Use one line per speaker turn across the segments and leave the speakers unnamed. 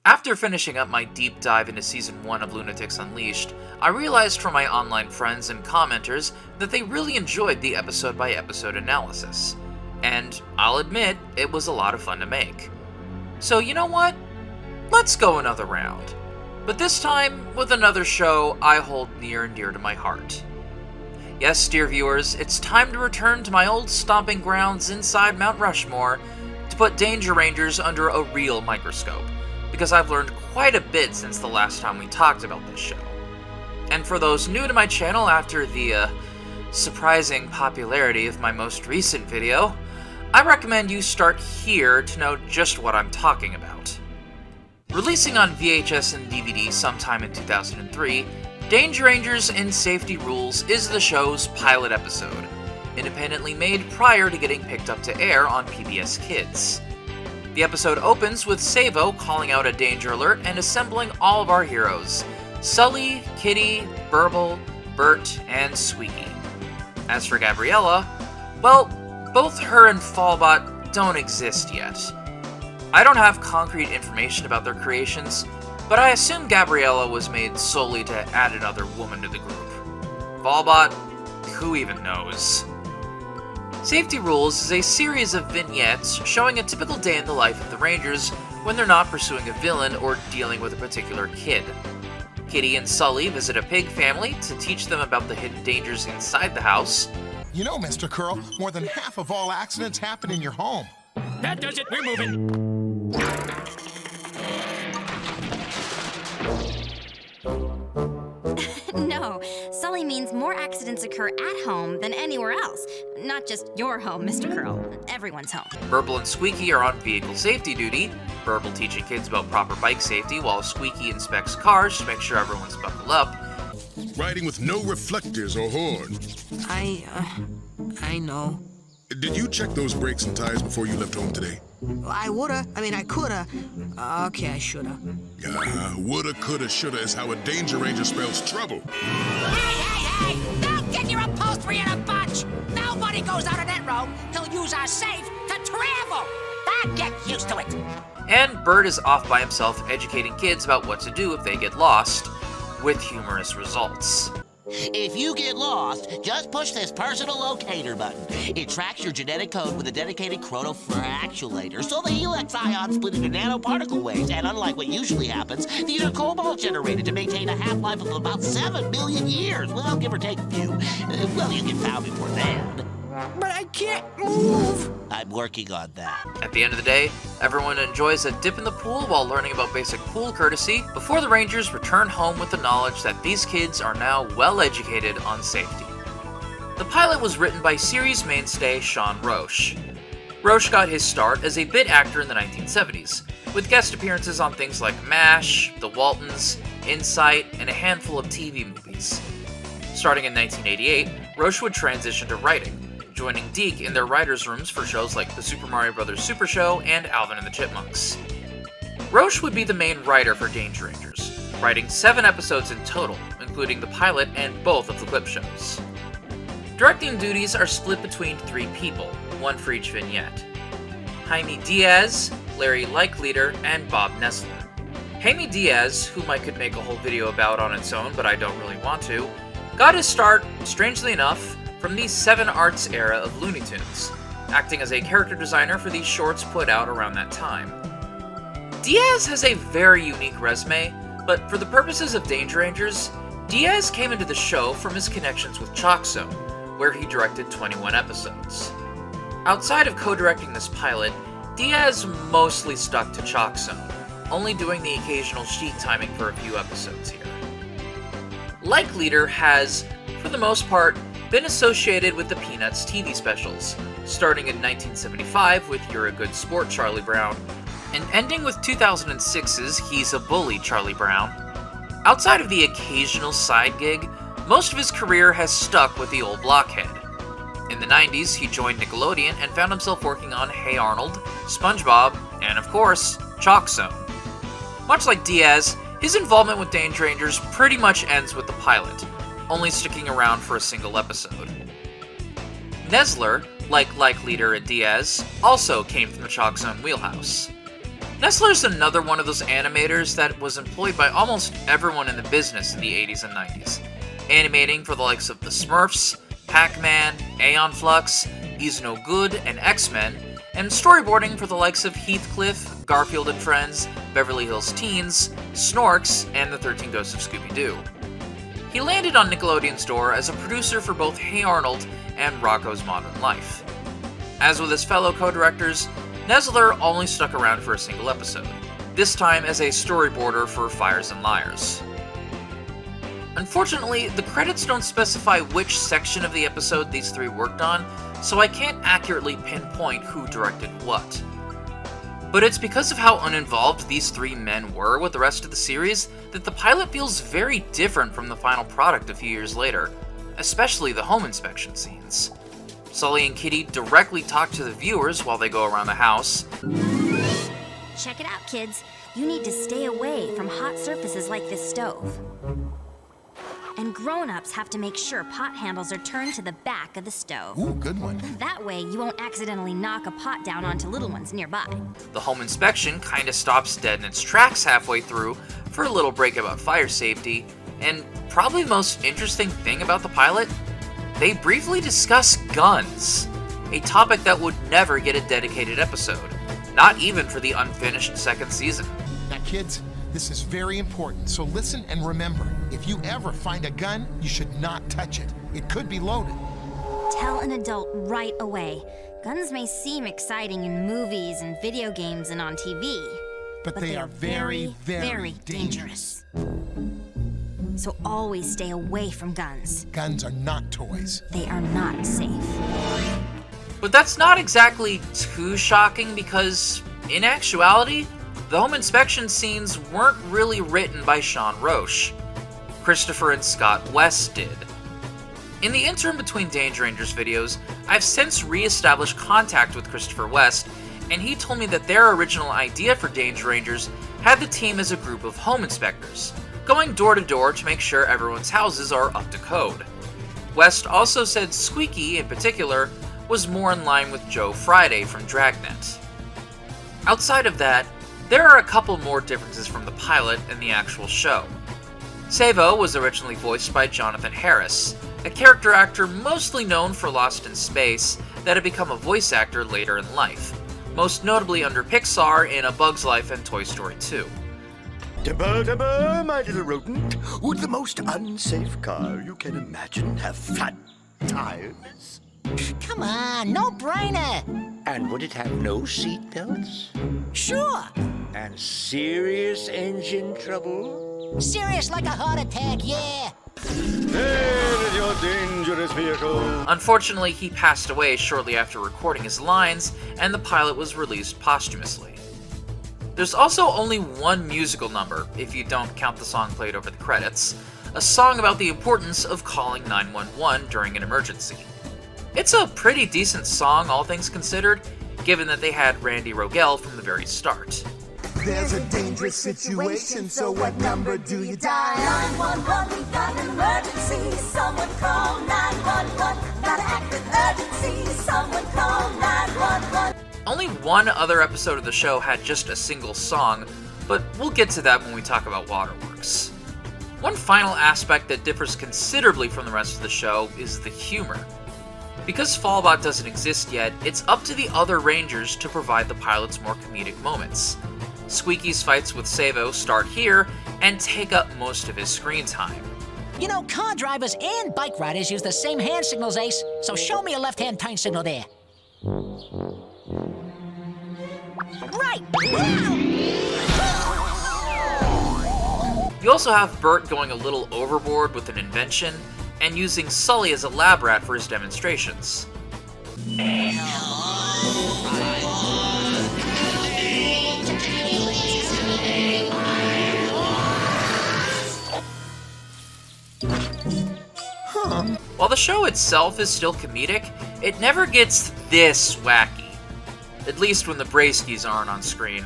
After finishing up my deep dive into Season 1 of Lunatics Unleashed, I realized from my online friends and commenters that they really enjoyed the episode-by-episode analysis. And I'll admit, it was a lot of fun to make. So you know what? Let's go another round. But this time, with another show I hold near and dear to my heart. Yes, dear viewers, it's time to return to my old stomping grounds inside Mount Rushmore to put Danger Rangers under a real microscope, because I've learned quite a bit since the last time we talked about this show. And for those new to my channel after the surprising popularity of my most recent video, I recommend you start here to know just what I'm talking about. Releasing on VHS and DVD sometime in 2003, Danger Rangers in Safety Rules is the show's pilot episode, independently made prior to getting picked up to air on PBS Kids. The episode opens with Savo calling out a danger alert and assembling all of our heroes: Sully, Kitty, Burble, Bert, and Squeaky. As for Gabriella, well, both her and Fallbot don't exist yet. I don't have concrete information about their creations, but I assume Gabriella was made solely to add another woman to the group. Fallbot? Who even knows? Safety Rules is a series of vignettes showing a typical day in the life of the Rangers when they're not pursuing a villain or dealing with a particular kid. Kitty and Sully visit a pig family to teach them about the hidden dangers inside the house.
You know, Mr. Curl, more than half of all accidents happen in your home.
That does it, we're moving.
No, Sully means more accidents occur at home than anywhere else. Not just your home, Mr. Curl. Everyone's home.
Burble and Squeaky are on vehicle safety duty, Burble teaching kids about proper bike safety while Squeaky inspects cars to make sure everyone's buckled up.
Riding with no reflectors or horn.
I know.
Did you check those brakes and tires before you left home today?
I coulda. Okay, I shoulda.
Woulda, coulda, shoulda is how a Danger Ranger spells trouble.
Hey! Don't get your upholstery in a bunch! Nobody goes out on that road. He'll use our safe to travel. Get used to it.
And Bert is off by himself educating kids about what to do if they get lost, with humorous results.
If you get lost, just push this personal locator button. It tracks your genetic code with a dedicated chronofractulator, so the helix ions split into nanoparticle waves, and unlike what usually happens, these are cobalt generated to maintain a half-life of about 7 million years. Well, give or take a few. Well, you get found before then.
But I can't move.
I'm working on that.
At the end of the day, everyone enjoys a dip in the pool while learning about basic pool courtesy before the Rangers return home with the knowledge that these kids are now well educated on safety. The pilot was written by series mainstay Sean Roche. Roche got his start as a bit actor in the 1970s, with guest appearances on things like MASH, The Waltons, Insight, and a handful of TV movies. Starting in 1988, Roche would transition to writing, joining Deke in their writers' rooms for shows like The Super Mario Bros. Super Show and Alvin and the Chipmunks. Roche would be the main writer for Danger Rangers, writing 7 episodes in total, including the pilot and both of the clip shows. Directing duties are split between 3 people, one for each vignette: Jaime Diaz, Larry Likeleader, and Bob Nessler. Jaime Diaz, whom I could make a whole video about on its own, but I don't really want to, got his start, strangely enough, from the 7 Arts era of Looney Tunes, acting as a character designer for these shorts put out around that time. Diaz has a very unique resume, but for the purposes of Danger Rangers, Diaz came into the show from his connections with Chalk Zone, where he directed 21 episodes. Outside of co-directing this pilot, Diaz mostly stuck to Chalk Zone, only doing the occasional sheet timing for a few episodes here. Likeleader has, for the most part, been associated with the Peanuts TV specials, starting in 1975 with You're a Good Sport, Charlie Brown, and ending with 2006's He's a Bully, Charlie Brown. Outside of the occasional side gig, most of his career has stuck with the old blockhead. In the 90s, he joined Nickelodeon and found himself working on Hey Arnold, SpongeBob, and of course, Chalk Zone. Much like Diaz, his involvement with Danger Rangers pretty much ends with the pilot, only sticking around for a single episode. Nessler, like Leader and Diaz, also came from the Chalk Zone wheelhouse. Nestler's another one of those animators that was employed by almost everyone in the business in the 80s and 90s, animating for the likes of the Smurfs, Pac-Man, Aeon Flux, Is No Good, and X-Men, and storyboarding for the likes of Heathcliff, Garfield and Friends, Beverly Hills Teens, Snorks, and The 13 Ghosts of Scooby-Doo. He landed on Nickelodeon's door as a producer for both Hey Arnold and Rocko's Modern Life. As with his fellow co-directors, Nestler only stuck around for a single episode, this time as a storyboarder for Fires and Liars. Unfortunately, the credits don't specify which section of the episode these three worked on, so I can't accurately pinpoint who directed what. But it's because of how uninvolved these three men were with the rest of the series that the pilot feels very different from the final product a few years later, especially the home inspection scenes. Sully and Kitty directly talk to the viewers while they go around the house.
Check it out, kids. You need to stay away from hot surfaces like this stove. And grown-ups have to make sure pot handles are turned to the back of the stove.
Ooh, good one.
That way, you won't accidentally knock a pot down onto little ones nearby.
The home inspection kinda stops dead in its tracks halfway through for a little break about fire safety, and probably the most interesting thing about the pilot, they briefly discuss guns, a topic that would never get a dedicated episode, not even for the unfinished second season.
Now, kids, this is very important, so listen and remember. If you ever find a gun, you should not touch it. It could be loaded.
Tell an adult right away. Guns may seem exciting in movies and video games and on TV,
But they are very, very dangerous.
So always stay away from guns.
Guns are not toys.
They are not safe.
But that's not exactly too shocking because, in actuality, the home inspection scenes weren't really written by Sean Roche. Christopher and Scott West did. In the interim between Danger Rangers videos, I've since re-established contact with Christopher West, and he told me that their original idea for Danger Rangers had the team as a group of home inspectors, going door to door to make sure everyone's houses are up to code. West also said Squeaky, in particular, was more in line with Joe Friday from Dragnet. Outside of that, there are a couple more differences from the pilot and the actual show. Savo was originally voiced by Jonathan Harris, a character actor mostly known for Lost in Space that had become a voice actor later in life, most notably under Pixar in A Bug's Life and Toy Story 2.
Timber, timber, my little rodent. Would the most unsafe car you can imagine have flat tires?
Come on, no brainer.
And would it have no seat belts?
Sure.
And serious engine trouble?
Serious like a heart attack, yeah.
There is your dangerous vehicle.
Unfortunately, he passed away shortly after recording his lines, and the pilot was released posthumously. There's also only one musical number, if you don't count the song played over the credits, a song about the importance of calling 911 during an emergency. It's a pretty decent song, all things considered, given that they had Randy Rogel from the very start.
There's a dangerous situation, so what number do you dial? 911, we've got an emergency. Someone call 911. Gotta act with urgency. Someone call 911.
Only one other episode of the show had just a single song, but we'll get to that when we talk about Waterworks. One final aspect that differs considerably from the rest of the show is the humor. Because Fallbot doesn't exist yet, it's up to the other Rangers to provide the pilot's more comedic moments. Squeaky's fights with Savo start here and take up most of his screen time.
You know, car drivers and bike riders use the same hand signals, Ace, so show me a left-hand turn signal there. Right!
You also have Bert going a little overboard with an invention, and using Sully as a lab rat for his demonstrations. While the show itself is still comedic, it never gets this wacky. At least when the Brayskis aren't on screen.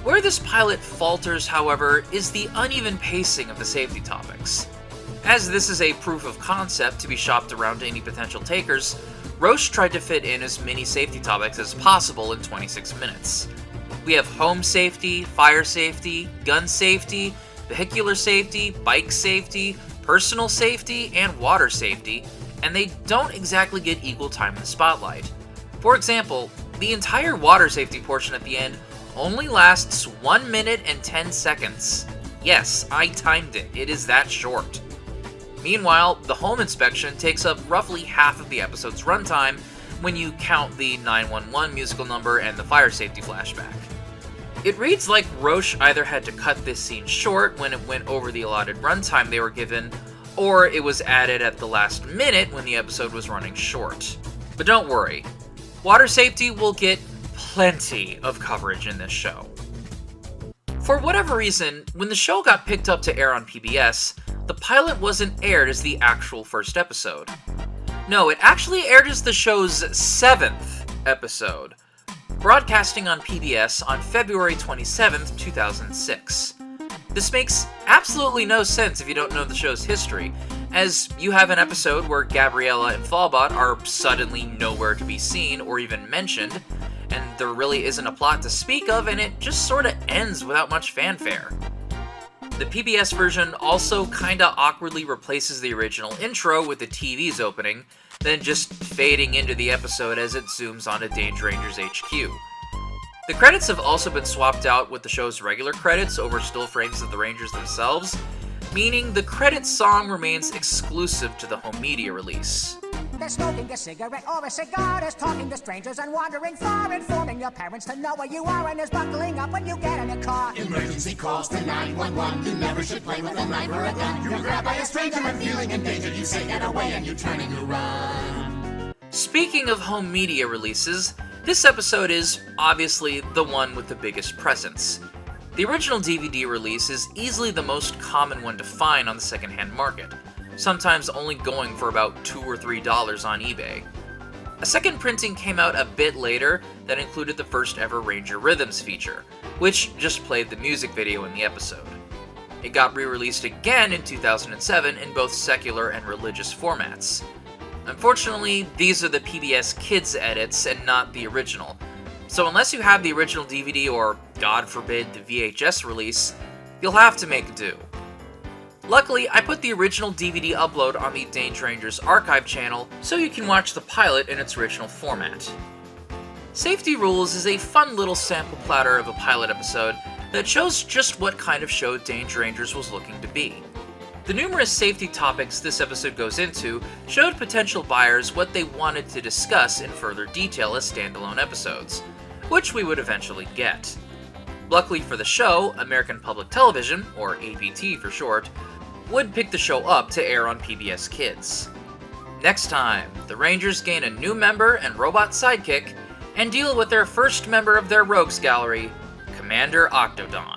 Where this pilot falters, however, is the uneven pacing of the safety topics. As this is a proof of concept to be shopped around to any potential takers, Roche tried to fit in as many safety topics as possible in 26 minutes. We have home safety, fire safety, gun safety, vehicular safety, bike safety, personal safety, and water safety, and they don't exactly get equal time in the spotlight. For example, the entire water safety portion at the end only lasts 1 minute and 10 seconds. Yes, I timed it. It is that short. Meanwhile, the home inspection takes up roughly half of the episode's runtime when you count the 911 musical number and the fire safety flashback. It reads like Roche either had to cut this scene short when it went over the allotted runtime they were given, or it was added at the last minute when the episode was running short. But don't worry, water safety will get plenty of coverage in this show. For whatever reason, when the show got picked up to air on PBS, the pilot wasn't aired as the actual first episode. No, it actually aired as the show's 7th episode, broadcasting on PBS on February 27th, 2006. This makes absolutely no sense if you don't know the show's history, as you have an episode where Gabriella and Fallbot are suddenly nowhere to be seen or even mentioned, and there really isn't a plot to speak of, and it just sorta ends without much fanfare. The PBS version also kinda awkwardly replaces the original intro with the TV's opening, then just fading into the episode as it zooms onto Danger Rangers HQ. The credits have also been swapped out with the show's regular credits over still frames of the Rangers themselves, meaning the credits song remains exclusive to the home media release.
They're smoking a cigarette or a cigar, is talking to strangers and wandering far, informing your parents to know where you are, and is buckling up when you get in a car.
Emergency calls to 911. You never should play with a knife or a gun. You're grabbed by a stranger and feeling endangered. You say get away and you turn and you run.
Speaking of home media releases, this episode is obviously the one with the biggest presence. The original DVD release is easily the most common one to find on the secondhand market, sometimes only going for about $2 or $3 on eBay. A second printing came out a bit later that included the first ever Ranger Rhythms feature, which just played the music video in the episode. It got re-released again in 2007 in both secular and religious formats. Unfortunately, these are the PBS Kids edits and not the original, so unless you have the original DVD or, God forbid, the VHS release, you'll have to make do. Luckily, I put the original DVD upload on the Danger Rangers archive channel so you can watch the pilot in its original format. Safety Rules is a fun little sample platter of a pilot episode that shows just what kind of show Danger Rangers was looking to be. The numerous safety topics this episode goes into showed potential buyers what they wanted to discuss in further detail as standalone episodes, which we would eventually get. Luckily for the show, American Public Television, or APT for short, would pick the show up to air on PBS Kids. Next time, the Rangers gain a new member and robot sidekick, and deal with their first member of their rogues gallery, Commander Octodon.